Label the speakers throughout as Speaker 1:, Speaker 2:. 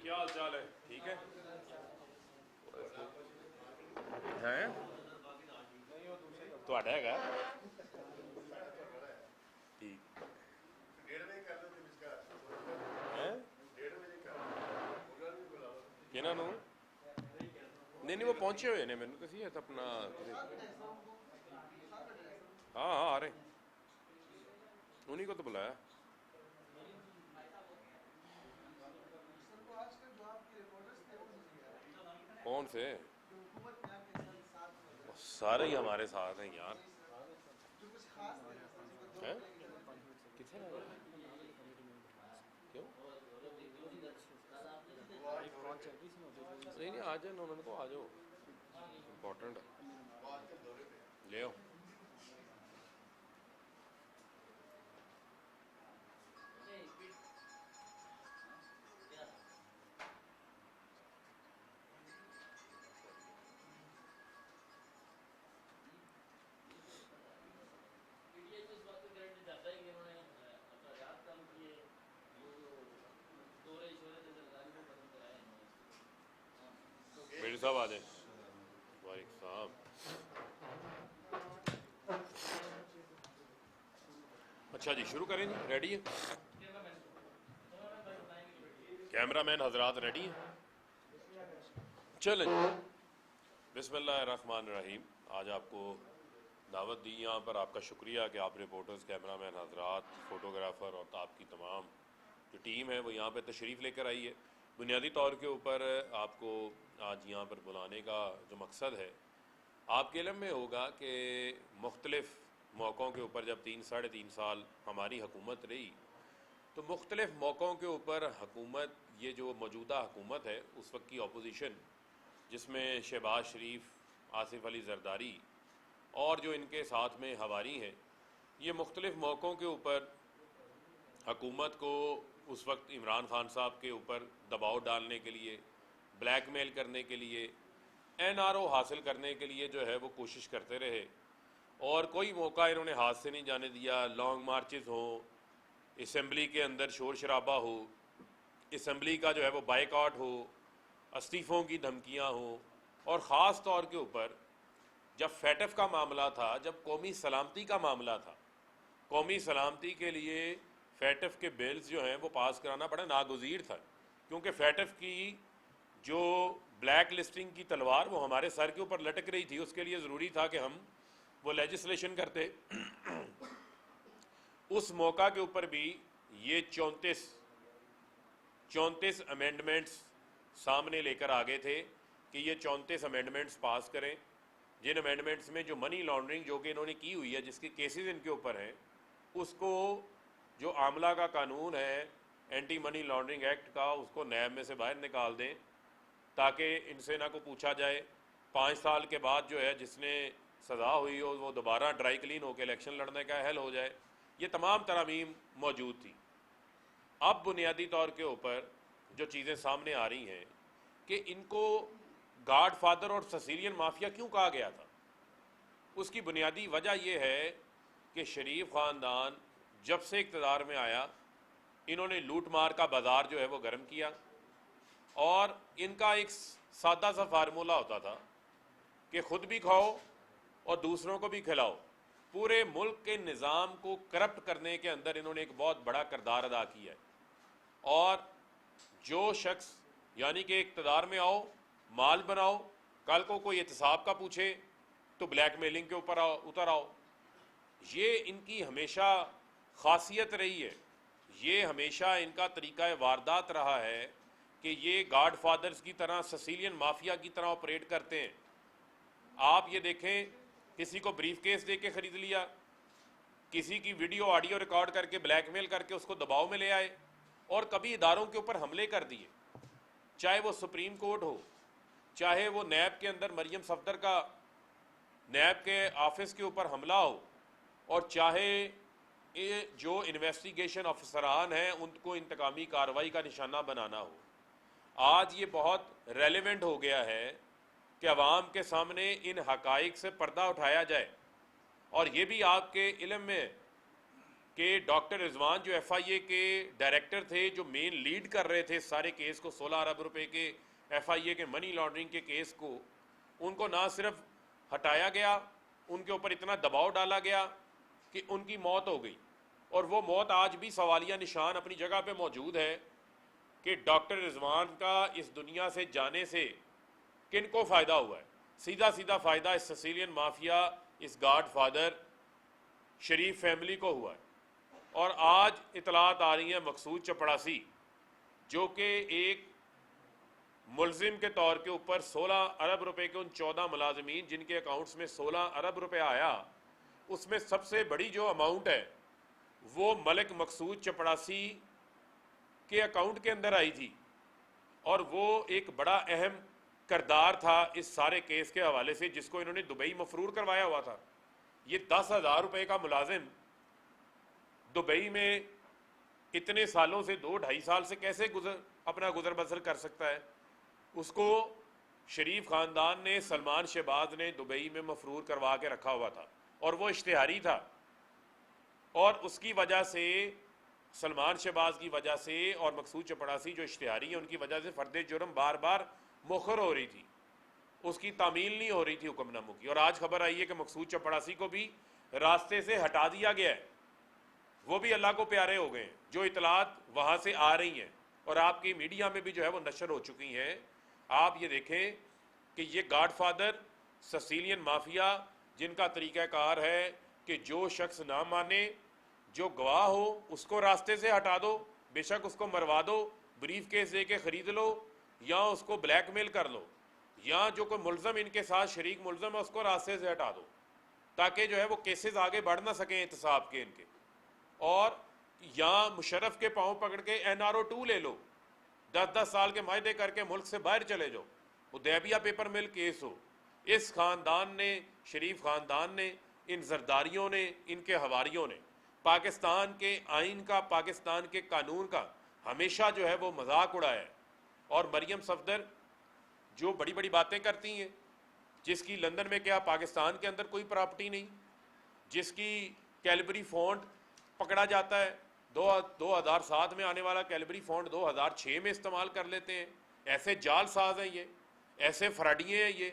Speaker 1: کیا حال چال ہے؟ ٹھیک ہے ہیں تو ہے گا ٹھیک ہے کہنا نو نہیں نہیں وہ پہنچے ہوئے نے مینوں دسی ہے اپنا ہاں ہاں آ رہے انہیں کو تو بلایا کون سے سارے ہی ہمارے ساتھ ہیں یار ہیں؟ کتنے آ گئے؟ کیوں نہیں نہیں آ جاؤ انہوں نے کو آ جاؤ امپورٹنٹ لے آؤ میرے صاحب آ جائیں وعلیکم السلام اچھا جی شروع کریں جی ریڈی ہے کیمرہ مین حضرات ریڈی ہیں چلیں بسم اللہ الرحمن الرحیم آج آپ کو دعوت دی یہاں پر آپ کا شکریہ کہ آپ رپورٹرز کیمرہ مین حضرات فوٹوگرافر اور آپ کی تمام جو ٹیم ہے وہ یہاں پہ تشریف لے کر آئی ہے بنیادی طور کے اوپر آپ کو آج یہاں پر بلانے کا جو مقصد ہے آپ کے علم میں ہوگا کہ مختلف موقعوں کے اوپر جب 3 ساڑھے 3 سال ہماری حکومت رہی تو مختلف موقعوں کے اوپر حکومت یہ جو موجودہ حکومت ہے اس وقت کی اپوزیشن جس میں شہباز شریف آصف علی زرداری اور جو ان کے ساتھ میں ہواری ہیں یہ مختلف موقعوں کے اوپر حکومت کو اس وقت عمران خان صاحب کے اوپر دباؤ ڈالنے کے لیے بلیک میل کرنے کے لیے این آر او حاصل کرنے کے لیے جو ہے وہ کوشش کرتے رہے اور کوئی موقع انہوں نے ہاتھ سے نہیں جانے دیا لانگ مارچز ہوں اسمبلی کے اندر شور شرابہ ہو اسمبلی کا جو ہے وہ بائیکاٹ ہو استعفوں کی دھمکیاں ہوں اور خاص طور کے اوپر جب فیٹف کا معاملہ تھا جب قومی سلامتی کا معاملہ تھا قومی سلامتی کے لیے فیٹف کے بلز جو ہیں وہ پاس کرانا بڑا ناگزیر تھا کیونکہ فیٹف کی جو بلیک لسٹنگ کی تلوار وہ ہمارے سر کے اوپر لٹک رہی تھی اس کے لیے ضروری تھا کہ ہم وہ لیجسلیشن کرتے اس موقع کے اوپر بھی یہ 34 امینڈمنٹس سامنے لے کر آگے تھے کہ یہ 34 امینڈمنٹس پاس کریں جن امینڈمنٹس میں جو منی لانڈرنگ جو کہ انہوں نے کی ہوئی ہے جس کے کیسز ان کے اوپر ہیں اس کو جو عاملہ کا قانون ہے اینٹی منی لانڈرنگ ایکٹ کا اس کو نیب میں سے باہر نکال دیں تاکہ ان سے نہ کو پوچھا جائے 5 سال کے بعد جو ہے جس نے سزا ہوئی ہو وہ دوبارہ ڈرائی کلین ہو کے الیکشن لڑنے کا اہل ہو جائے یہ تمام ترامیم موجود تھی اب بنیادی طور کے اوپر جو چیزیں سامنے آ رہی ہیں کہ ان کو گاڈ فادر اور سسیلین مافیا کیوں کہا گیا تھا اس کی بنیادی وجہ یہ ہے کہ شریف خاندان جب سے اقتدار میں آیا انہوں نے لوٹ مار کا بازار جو ہے وہ گرم کیا اور ان کا ایک سادہ سا فارمولہ ہوتا تھا کہ خود بھی کھاؤ اور دوسروں کو بھی کھلاؤ پورے ملک کے نظام کو کرپٹ کرنے کے اندر انہوں نے ایک بہت بڑا کردار ادا کیا ہے اور جو شخص یعنی کہ اقتدار میں آؤ مال بناؤ کل کو کوئی احتساب کا پوچھے تو بلیک میلنگ کے اوپر اتر آؤ یہ ان کی ہمیشہ خاصیت رہی ہے یہ ہمیشہ ان کا طریقہ واردات رہا ہے کہ یہ گاڈ فادرز کی طرح سسیلین مافیا کی طرح آپریٹ کرتے ہیں آپ یہ دیکھیں کسی کو بریف کیس دے کے خرید لیا کسی کی ویڈیو آڈیو ریکارڈ کر کے بلیک میل کر کے اس کو دباؤ میں لے آئے اور کبھی اداروں کے اوپر حملے کر دیے چاہے وہ سپریم کورٹ ہو چاہے وہ نیب کے اندر مریم صفدر کا نیب کے آفس کے اوپر حملہ ہو اور چاہے یہ جو انویسٹیگیشن افسران ہیں ان کو انتقامی کارروائی کا نشانہ بنانا ہو آج یہ بہت ریلیونٹ ہو گیا ہے کہ عوام کے سامنے ان حقائق سے پردہ اٹھایا جائے اور یہ بھی آپ کے علم میں کہ ڈاکٹر رضوان جو ایف آئی اے کے ڈائریکٹر تھے، جو مین لیڈ کر رہے تھے سارے کیس کو، 16 ارب روپے کے ایف آئی اے کے منی لانڈرنگ کے کیس کو، ان کو نہ صرف ہٹایا گیا، ان کے اوپر اتنا دباؤ ڈالا گیا کہ ان کی موت ہو گئی. اور وہ موت آج بھی سوالیہ نشان اپنی جگہ پہ موجود ہے کہ ڈاکٹر رضوان کا اس دنیا سے جانے سے کن کو فائدہ ہوا ہے؟ سیدھا سیدھا فائدہ اس سیسیلین مافیا، اس گاڈ فادر شریف فیملی کو ہوا ہے. اور آج اطلاعات آ رہی ہیں مقصود چپڑاسی، جو کہ ایک ملزم کے طور کے اوپر 16 ارب روپے کے، ان 14 ملازمین جن کے اکاؤنٹس میں 16 ارب روپے آیا، اس میں سب سے بڑی جو اماؤنٹ ہے وہ ملک مقصود چپڑاسی کے اکاؤنٹ کے اندر آئی تھی. اور وہ ایک بڑا اہم کردار تھا اس سارے کیس کے حوالے سے، جس کو انہوں نے دبئی مفرور کروایا ہوا تھا. یہ 10,000 روپے کا ملازم دبئی میں اتنے سالوں سے، 2-2.5 سال سے کیسے اپنا گزر بسر کر سکتا ہے؟ اس کو شریف خاندان نے، سلمان شہباز نے دبئی میں مفرور کروا کے رکھا ہوا تھا، اور وہ اشتہاری تھا. اور اس کی وجہ سے، سلمان شہباز کی وجہ سے اور مقصود چپڑاسی جو اشتہاری ہیں ان کی وجہ سے فرد جرم بار بار مؤخر ہو رہی تھی، اس کی تعمیل نہیں ہو رہی تھی حکم ناموں کی. اور آج خبر آئی ہے کہ مقصود چپڑاسی کو بھی راستے سے ہٹا دیا گیا ہے، وہ بھی اللہ کو پیارے ہو گئے ہیں. جو اطلاعات وہاں سے آ رہی ہیں اور آپ کی میڈیا میں بھی جو ہے وہ نشر ہو چکی ہیں، آپ یہ دیکھیں کہ یہ گاڈ فادر سیسیلین مافیا، جن کا طریقہ کار ہے کہ جو شخص نہ مانے، جو گواہ ہو اس کو راستے سے ہٹا دو، بے شک اس کو مروا دو، بریف کیس دے کے خرید لو، یا اس کو بلیک میل کر لو، یا جو کوئی ملزم ان کے ساتھ شریک ملزم ہے اس کو راستے سے ہٹا دو، تاکہ جو ہے وہ کیسز آگے بڑھ نہ سکیں احتساب کے ان کے. اور یا مشرف کے پاؤں پکڑ کے این آر او 2 لے لو، 10 سال کے معاہدے کر کے ملک سے باہر چلے جاؤ. حدیبیہ پیپر مل کیس ہو، اس خاندان نے، شریف خاندان نے، ان زرداریوں نے، ان کے حواریوں نے پاکستان کے آئین کا، پاکستان کے قانون کا ہمیشہ جو ہے وہ مذاق اڑایا ہے. اور مریم صفدر جو بڑی بڑی باتیں کرتی ہیں، جس کی لندن میں کیا پاکستان کے اندر کوئی پراپرٹی نہیں، جس کی کیلبری فونٹ پکڑا جاتا ہے، 2007 میں آنے والا کیلبری فونٹ 2006 میں استعمال کر لیتے ہیں. ایسے جال ساز ہیں یہ، ایسے فراڈیے ہیں یہ،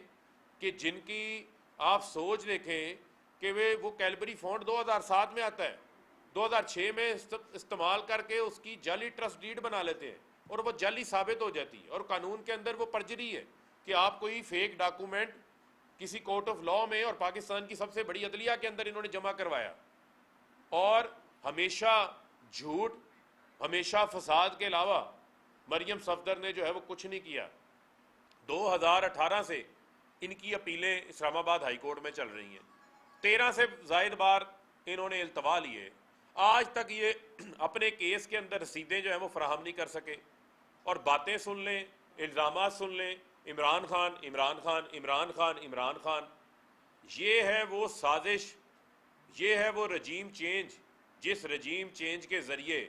Speaker 1: کہ جن کی آپ سوچ دیکھیں کہ وہ کیلبری فونٹ 2007 میں آتا ہے، 2006 میں استعمال کر کے اس کی جعلی ٹرسٹ ڈیڈ بنا لیتے ہیں، اور وہ جعلی ثابت ہو جاتی ہے. اور قانون کے اندر وہ پرجری ہے کہ آپ کوئی فیک ڈاکومنٹ کسی کورٹ آف لاء میں، اور پاکستان کی سب سے بڑی عدلیہ کے اندر انہوں نے جمع کروایا، اور ہمیشہ جھوٹ، ہمیشہ فساد کے علاوہ مریم صفدر نے جو ہے وہ کچھ نہیں کیا. 2018 سے ان کی اپیلیں اسلام آباد ہائی کورٹ میں چل رہی ہیں، 13 سے زائد بار انہوں نے التوا لیے، آج تک یہ اپنے کیس کے اندر رسیدیں جو ہیں وہ فراہم نہیں کر سکے. اور باتیں سن لیں، الزامات سن لیں، عمران خان عمران خان عمران خان عمران خان. یہ ہے وہ سازش، یہ ہے وہ رجیم چینج، جس رجیم چینج کے ذریعے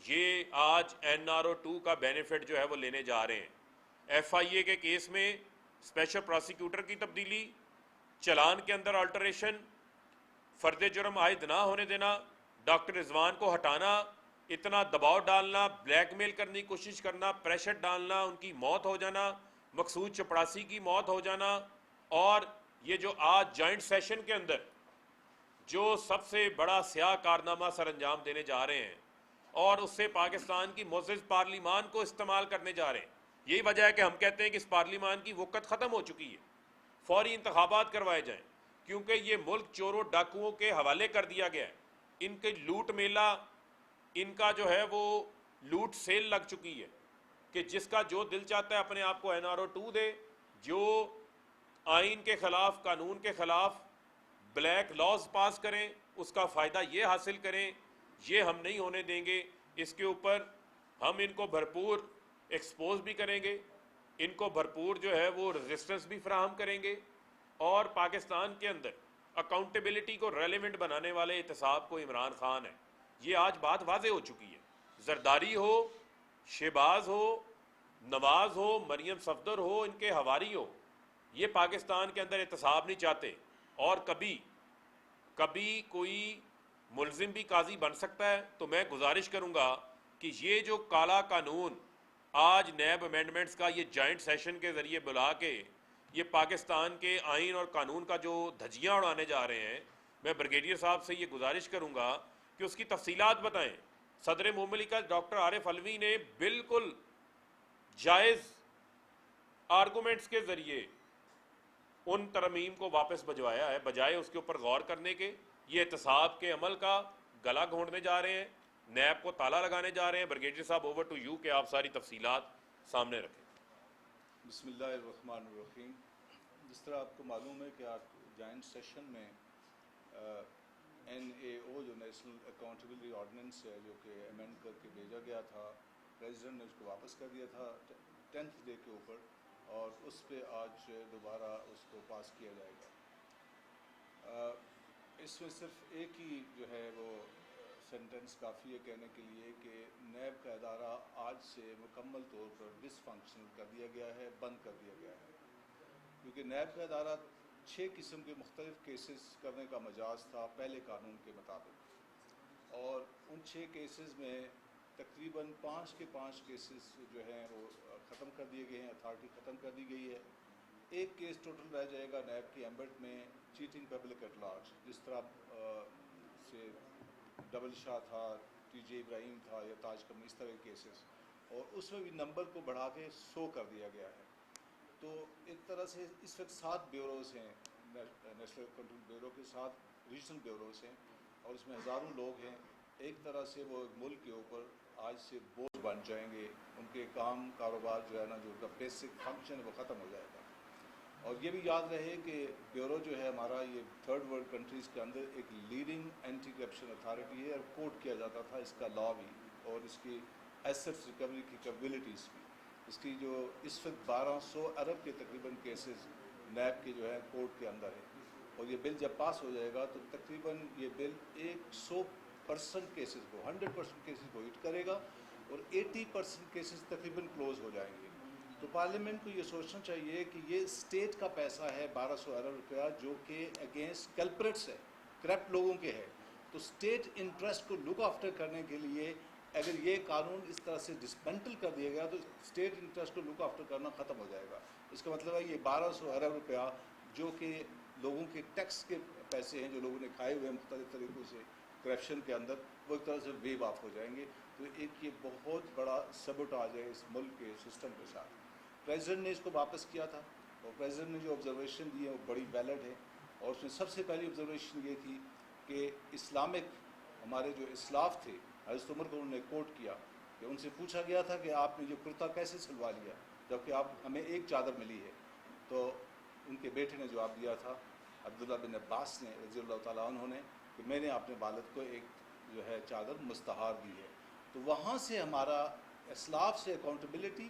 Speaker 1: یہ آج این آر او 2 کا بینیفٹ جو ہے وہ لینے جا رہے ہیں. ایف آئی اے کے کیس میں اسپیشل پراسیکیوٹر کی تبدیلی، چلان کے اندر آلٹریشن، فرد جرم عائد نہ ہونے دینا، ڈاکٹر رضوان کو ہٹانا، اتنا دباؤ ڈالنا، بلیک میل کرنے کی کوشش کرنا، پریشر ڈالنا، ان کی موت ہو جانا، مقصود چپڑاسی کی موت ہو جانا. اور یہ جو آج جوائنٹ سیشن کے اندر جو سب سے بڑا سیاہ کارنامہ سر انجام دینے جا رہے ہیں، اور اس سے پاکستان کی معزز پارلیمان کو استعمال کرنے جا رہے ہیں. یہی وجہ ہے کہ ہم کہتے ہیں کہ اس پارلیمان کی وقت ختم ہو چکی ہے، فوری انتخابات کروائے جائیں، کیونکہ یہ ملک چوروں ڈاکوؤں کے حوالے کر دیا گیا ہے. ان کے لوٹ میلہ، ان کا جو ہے وہ لوٹ سیل لگ چکی ہے، کہ جس کا جو دل چاہتا ہے اپنے آپ کو این آر او 2 دے، جو آئین کے خلاف، قانون کے خلاف بلیک لاز پاس کریں، اس کا فائدہ یہ حاصل کریں. یہ ہم نہیں ہونے دیں گے. اس کے اوپر ہم ان کو بھرپور ایکسپوز بھی کریں گے، ان کو بھرپور جو ہے وہ ریزسٹنس بھی فراہم کریں گے. اور پاکستان کے اندر اکاؤنٹیبلٹی کو ریلیونٹ بنانے والے احتساب کو عمران خان ہے. یہ آج بات واضح ہو چکی ہے. زرداری ہو، شہباز ہو، نواز ہو، مریم صفدر ہو، ان کے حواری ہو، یہ پاکستان کے اندر احتساب نہیں چاہتے. اور کبھی کوئی ملزم بھی قاضی بن سکتا ہے. تو میں گزارش کروں گا کہ یہ جو کالا قانون آج نیب امینڈمنٹس کا یہ جوائنٹ سیشن کے ذریعے بلا کے یہ پاکستان کے آئین اور قانون کا جو دھجیاں اڑانے جا رہے ہیں، میں بریگیڈیئر صاحب سے یہ گزارش کروں گا کہ اس کی تفصیلات بتائیں. صدر مملکت ڈاکٹر عارف علوی نے بالکل جائز آرگومنٹس کے ذریعے ان ترمیم کو واپس بھجوایا ہے، بجائے اس کے اوپر غور کرنے کے یہ احتساب کے عمل کا گلا گھونٹنے جا رہے ہیں، نیب کو تالا لگانے جا رہے ہیں. بریگیڈیئر صاحب اوور ٹو یو کہ آپ ساری تفصیلات سامنے رکھیں.
Speaker 2: بسم اللہ الرحمن الرحیم. جس طرح آپ کو معلوم ہے کہ آپ جوائنٹ سیشن میں NAO جو نیشنل اکاؤنٹیبلٹی آرڈیننس ہے جو کہ امینڈ کر کے بھیجا گیا تھا، پریزیڈنٹ نے اس کو واپس کر دیا تھا 10th ڈے کے اوپر، اور اس پہ آج دوبارہ اس کو پاس کیا جائے گا. اس میں صرف ایک ہی جو ہے وہ سینٹنس کافی ہے کہنے کے لیے کہ نیب کا ادارہ آج سے مکمل طور پر ڈس فنکشنل کر دیا گیا ہے، بند کر دیا گیا ہے. کیونکہ نیب کا ادارہ 6 قسم کے مختلف کیسز کرنے کا مجاز تھا پہلے قانون کے مطابق، اور ان 6 کیسز میں تقریباً 5 کے 5 کیسز جو ہیں وہ ختم کر دیے گئے ہیں، اتھارٹی ختم کر دی گئی ہے. ایک کیس ٹوٹل رہ جائے گا نیب کی ایمبٹ میں، چیٹنگ پبلک ایٹ لارج، جس طرح سے ڈبل شاہ تھا، TJ ابراہیم تھا یا تاج کمل، اس طرح کے کیسز، اور اس میں بھی نمبر کو بڑھا کے 100 کر دیا گیا ہے. تو ایک طرح سے اس وقت 7 بیوروز ہیں، نیشنل کنٹرول بیورو کے 7 ریجنل بیوروز ہیں، اور اس میں ہزاروں لوگ ہیں. ایک طرح سے وہ ملک کے اوپر آج سے بوجھ بن جائیں گے. ان کے کام کاروبار جو ہے نا، جو ان کا بیسک فنکشن ہے وہ ختم ہو جائے گا. اور یہ بھی یاد رہے کہ بیورو جو ہے ہمارا یہ تھرڈ ورلڈ کنٹریز کے اندر ایک لیڈنگ اینٹی کرپشن اتھارٹی ہے، اور کوٹ کیا جاتا تھا اس کا لا بھی، اور اس کی ایسٹس ریکوری کی کیپبلٹیز بھی. اس کی جو اس وقت 1200 ارب کے تقریباً کیسز نیب کے جو ہے کورٹ کے اندر ہے، اور یہ بل جب پاس ہو جائے گا تو تقریباً یہ بل 100% کیسز کو 100% کیسز کو ہٹ کرے گا، اور 80% کیسز تقریباً کلوز ہو جائیں گے. تو پارلیمنٹ کو یہ سوچنا چاہیے کہ یہ اسٹیٹ کا پیسہ ہے 1200 ارب روپیہ، جو کہ اگینسٹ کلپریٹس ہے، کرپٹ لوگوں کے ہے. تو اسٹیٹ انٹرسٹ کو لک آفٹر کرنے کے لیے اگر یہ قانون اس طرح سے ڈسمنٹل کر دیا گیا تو اسٹیٹ انٹرسٹ کو لک آفٹر کرنا ختم ہو جائے گا. اس کا مطلب ہے یہ 1200 ارب روپیہ جو کہ لوگوں کے ٹیکس کے پیسے ہیں، جو لوگوں نے کھائے ہوئے ہیں مختلف طریقوں سے کرپشن کے اندر، وہ ایک طرح سے ویو آف ہو جائیں گے. تو ایک یہ بہت بڑا سبوٹاج ہے اس ملک کے سسٹم کے ساتھ. پریزیڈنٹ نے اس کو واپس کیا تھا، اور پریزیڈنٹ نے جو آبزرویشن دی ہے وہ بڑی ویلڈ ہے. اور اس میں سب سے پہلی آبزرویشن یہ تھی کہ اسلامک ہمارے جو اسلاف تھے، حضرت عمر کو انہوں نے کوٹ کیا کہ ان سے پوچھا گیا تھا کہ آپ نے جو کرتا کیسے سلوا لیا جبکہ آپ ہمیں ایک چادر ملی ہے. تو ان کے بیٹے نے جواب دیا تھا، عبداللہ بن عباس نے رضی اللہ تعالیٰ عنہ نے، کہ میں نے اپنے والد کو ایک جو ہے چادر مستحار دی ہے. تو وہاں سے ہمارا اسلاف سے اکاؤنٹیبلٹی،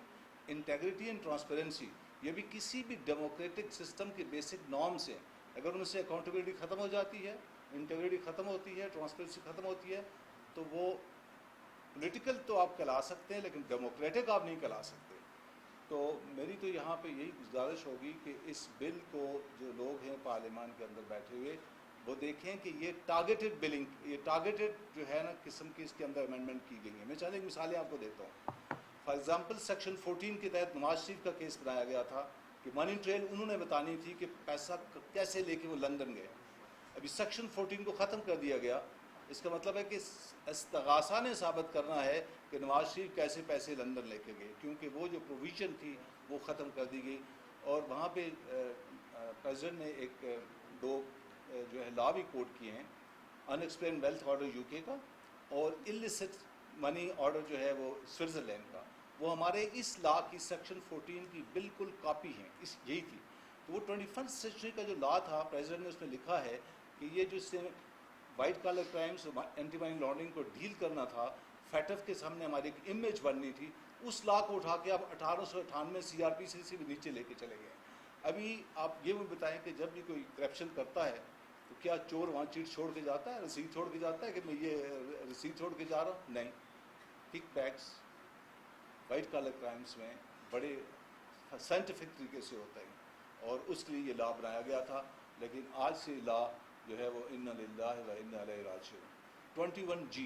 Speaker 2: انٹیگریٹی اینڈ ٹرانسپیرنسی، یہ بھی کسی بھی ڈیموکریٹک سسٹم کے بیسک نارمس ہیں. اگر ان سے اکاؤنٹیبلٹی ختم ہو جاتی ہے، انٹیگریٹی ختم ہوتی ہے، ٹرانسپیرنسی ختم ہوتی ہے، تو وہ پولیٹیکل تو آپ کہلا سکتے ہیں لیکن ڈیموکریٹک آپ نہیں کہلا سکتے. تو میری تو یہاں پہ یہی گزارش ہوگی کہ اس بل کو جو لوگ ہیں پارلیمان کے اندر بیٹھے ہوئے وہ دیکھیں کہ یہ ٹارگیٹڈ بلنگ، یہ ٹارگیٹڈ جو ہے نا قسم کی اس کے اندر امینڈمنٹ کی گئی ہیں. میں چند ایک مثالیں آپ کو دیتا ہوں. فار ایگزامپل سیکشن 14 کے تحت نواز شریف کا کیس بنایا گیا تھا کہ منی ٹریل انہوں نے بتانی تھی کہ پیسہ کیسے لے کے وہ لندن گئے. ابھی سیکشن 14 کو ختم کر دیا گیا. اس کا مطلب ہے کہ استغاثہ نے ثابت کرنا ہے کہ نواز شریف کیسے پیسے لندن لے کے گئے، کیونکہ وہ جو پروویژن تھی وہ ختم کر دی گئی. اور وہاں پہ پریزیڈنٹ نے ایک 2 جو ہے لا بھی کوٹ کیے ہیں، ان ایکسپلینڈ ویلتھ آرڈر UK کا، اور illicit منی آرڈر جو ہے وہ سوئٹزرلینڈ کا. وہ ہمارے اس لا کی سیکشن 14 کی بالکل کاپی ہیں، یہی تھی. تو وہ 21st سینچری کا جو لا تھا، پریزیڈنٹ نے اس میں لکھا ہے کہ یہ جو اس سے white collar crimes, anti money laundering کو ڈیل کرنا تھا، فیٹف کے سامنے ہماری ایک امیج بننی تھی، اس لا کو اٹھا کے آپ 1898 CRPC سے بھی نیچے لے کے چلے گئے. ابھی آپ یہ بھی بتائیں کہ جب بھی کوئی کرپشن کرتا ہے تو کیا چور وہاں چیٹ چھوڑ کے جاتا ہے، رسید چھوڑ کے جاتا ہے کہ میں یہ رسید چھوڑ کے جا رہا ہوں؟ نہیں. Kickbacks white collar crimes میں بڑے سائنٹیفک طریقے سے ہوتا ہے، اور اس کے لیے یہ لا بنایا گیا تھا. لیکن آج سے لا جو ہے وہ انا للہ و انا الیہ راجعون. 21G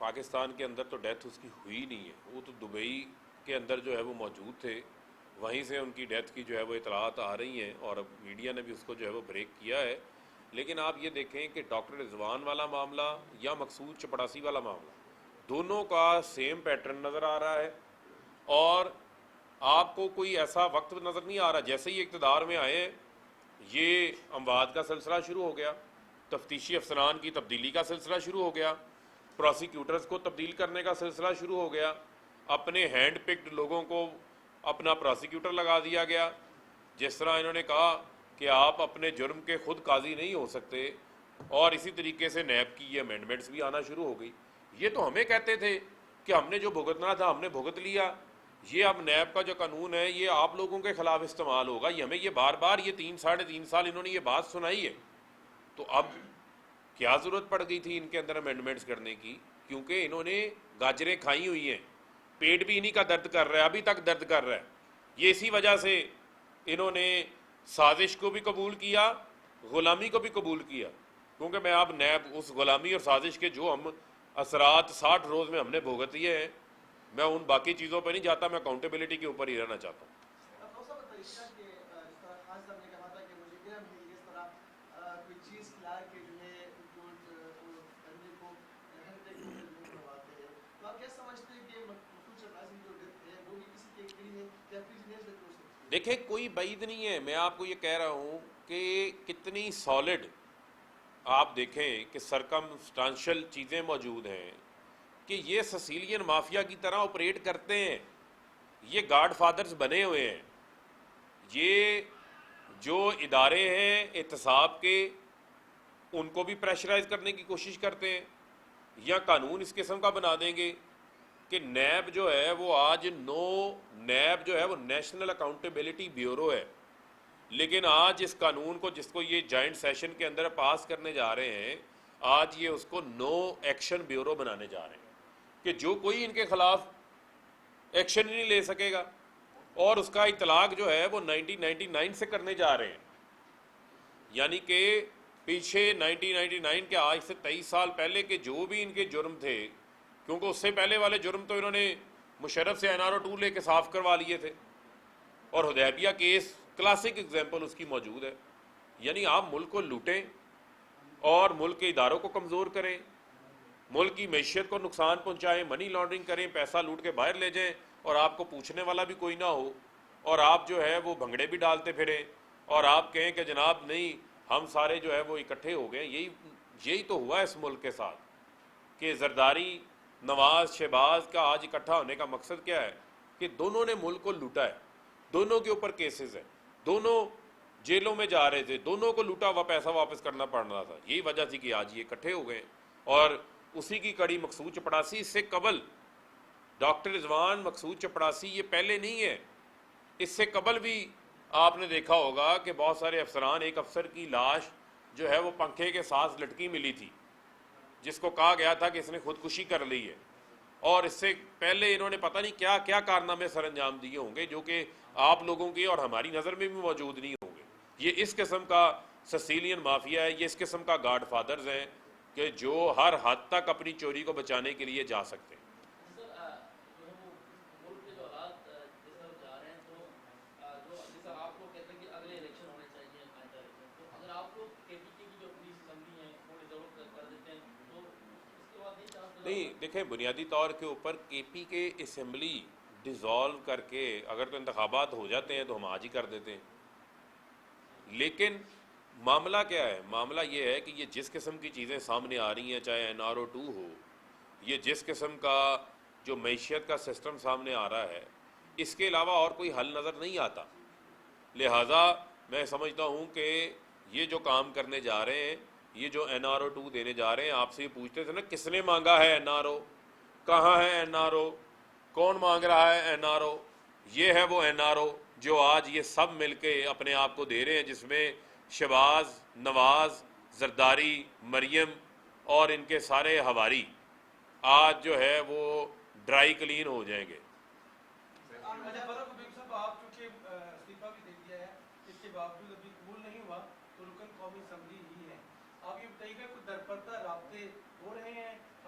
Speaker 1: پاکستان کے اندر تو ڈیتھ اس کی ہوئی نہیں ہے، وہ تو دبئی کے اندر جو ہے وہ موجود تھے، وہیں سے ان کی ڈیتھ کی جو ہے وہ اطلاعات آ رہی ہیں اور اب میڈیا نے بھی اس کو جو ہے وہ بریک کیا ہے۔ لیکن آپ یہ دیکھیں کہ ڈاکٹر رضوان والا معاملہ یا مقصود چپڑاسی والا معاملہ، دونوں کا سیم پیٹرن نظر آ رہا ہے، اور آپ کو کوئی ایسا وقت نظر نہیں آ رہا جیسے ہی اقتدار میں آئے ہیں یہ اموات کا سلسلہ شروع ہو گیا، تفتیشی افسران کی تبدیلی کا سلسلہ شروع ہو گیا، پروسیکیوٹرز کو تبدیل کرنے کا سلسلہ شروع ہو گیا، اپنے ہینڈ پکڈ لوگوں کو اپنا پروسیکیوٹر لگا دیا گیا، جس طرح انہوں نے کہا کہ آپ اپنے جرم کے خود قاضی نہیں ہو سکتے، اور اسی طریقے سے نیب کی یہ امینڈمنٹس بھی آنا شروع ہو گئی۔ یہ تو ہمیں کہتے تھے کہ ہم نے جو بھگتنا تھا ہم نے بھگت لیا، یہ اب نیب کا جو قانون ہے یہ آپ لوگوں کے خلاف استعمال ہوگا، یہ ہمیں یہ بار بار یہ 3 ساڑھے 3 سال انہوں نے یہ بات سنائی ہے، تو اب کیا ضرورت پڑ گئی تھی ان کے اندر امینڈمنٹس کرنے کی؟ کیونکہ انہوں نے گاجریں کھائی ہوئی ہیں، پیٹ بھی انہی کا درد کر رہا ہے، ابھی تک درد کر رہا ہے، یہ اسی وجہ سے انہوں نے سازش کو بھی قبول کیا، غلامی کو بھی قبول کیا، کیونکہ میں اب نیب اس غلامی اور سازش کے جو ہم اثرات 60 روز میں ہم نے بھگت لیے ہیں، میں ان باقی چیزوں پہ نہیں جاتا، میں اکاؤنٹیبلٹی کے اوپر ہی رہنا چاہتا ہوں۔ دیکھیں کوئی بعید نہیں ہے، میں آپ کو یہ کہہ رہا ہوں کہ کتنی سالڈ آپ دیکھیں کہ سرکمسٹانشل چیزیں موجود ہیں کہ یہ سسیلین مافیا کی طرح آپریٹ کرتے ہیں، یہ گاڈ فادرز بنے ہوئے ہیں، یہ جو ادارے ہیں احتساب کے ان کو بھی پریشرائز کرنے کی کوشش کرتے ہیں، یا قانون اس قسم کا بنا دیں گے کہ نیب جو ہے وہ آج نیب جو ہے وہ نیشنل اکاؤنٹیبلٹی بیورو ہے، لیکن آج اس قانون کو جس کو یہ جوائنٹ سیشن کے اندر پاس کرنے جا رہے ہیں، آج یہ اس کو نو ایکشن بیورو بنانے جا رہے ہیں کہ جو کوئی ان کے خلاف ایکشن ہی نہیں لے سکے گا، اور اس کا اطلاق جو ہے وہ 1999 سے کرنے جا رہے ہیں، یعنی کہ پیچھے 1999 کے آج سے 23 سال پہلے کے جو بھی ان کے جرم تھے، کیونکہ اس سے پہلے والے جرم تو انہوں نے مشرف سے NRO 2 لے کے صاف کروا لیے تھے، اور حدیبیہ کیس کلاسک اگزامپل اس کی موجود ہے۔ یعنی آپ ملک کو لوٹیں اور ملک کے اداروں کو کمزور کریں، ملک کی معیشت کو نقصان پہنچائیں، منی لانڈرنگ کریں، پیسہ لوٹ کے باہر لے جائیں، اور آپ کو پوچھنے والا بھی کوئی نہ ہو، اور آپ جو ہے وہ بھنگڑے بھی ڈالتے پھریں، اور آپ کہیں کہ جناب نہیں ہم سارے جو ہے وہ اکٹھے ہو گئے۔ یہی تو ہوا ہے اس ملک کے ساتھ کہ زرداری، نواز، شہباز کا آج اکٹھا ہونے کا مقصد کیا ہے کہ دونوں نے ملک کو لوٹا ہے، دونوں کے اوپر کیسز ہیں، دونوں جیلوں میں جا رہے تھے، دونوں کو لوٹا ہوا پیسہ واپس کرنا پڑ رہا تھا، یہی وجہ تھی کہ آج یہ اکٹھے ہو گئے۔ اور اسی کی کڑی مقصود چپڑاسی، اس سے قبل ڈاکٹر رضوان، مقصود چپڑاسی یہ پہلے نہیں ہے، اس سے قبل بھی آپ نے دیکھا ہوگا کہ بہت سارے افسران، ایک افسر کی لاش جو ہے وہ پنکھے کے ساتھ لٹکی ملی تھی، جس کو کہا گیا تھا کہ اس نے خودکشی کر لی ہے، اور اس سے پہلے انہوں نے پتہ نہیں کیا کیا کارنامے سر انجام دیے ہوں گے جو کہ آپ لوگوں کی اور ہماری نظر میں بھی موجود نہیں ہوں گے۔ یہ اس قسم کا سسیلین مافیا ہے، یہ اس قسم کا گاڈ فادرز ہیں کہ جو ہر حد تک اپنی چوری کو بچانے کے لیے جا سکتے ہیں۔ نہیں دیکھیں، بنیادی طور کے اوپر KP کے اسمبلی ڈیزالو کر کے اگر تو انتخابات ہو جاتے ہیں تو ہم آج ہی کر دیتے ہیں، لیکن معاملہ کیا ہے؟ معاملہ یہ ہے کہ یہ جس قسم کی چیزیں سامنے آ رہی ہیں، چاہے NRO 2 ہو، یہ جس قسم کا جو معیشت کا سسٹم سامنے آ رہا ہے، اس کے علاوہ اور کوئی حل نظر نہیں آتا، لہٰذا میں سمجھتا ہوں کہ یہ جو کام کرنے جا رہے ہیں، یہ جو NRO 2 دینے جا رہے ہیں، آپ سے یہ پوچھتے تھے نا کس نے مانگا ہے NRO، کہاں ہے NRO، کون مانگ رہا ہے NRO؟ یہ ہے وہ NRO جو آج یہ سب مل کے اپنے آپ کو دے رہے ہیں، جس میں شہباز، نواز، زرداری، مریم اور ان کے سارے ہواری آج جو ہے وہ ڈرائی کلین ہو جائیں گے۔
Speaker 3: آپ چونکہ استعفیٰ بھی دے دیا ہے، اس کے باوجود ابھی قبول نہیں ہوا تو رکن قومی اسمبلی ہی ہے، آپ یہ بتائیے گا کوئی درپردہ رابطے ہو رہے ہیں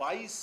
Speaker 2: 22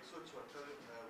Speaker 4: 176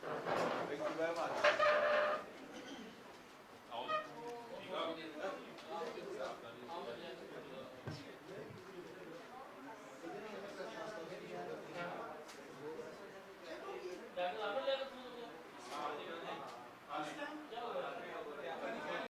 Speaker 2: Thank you very much.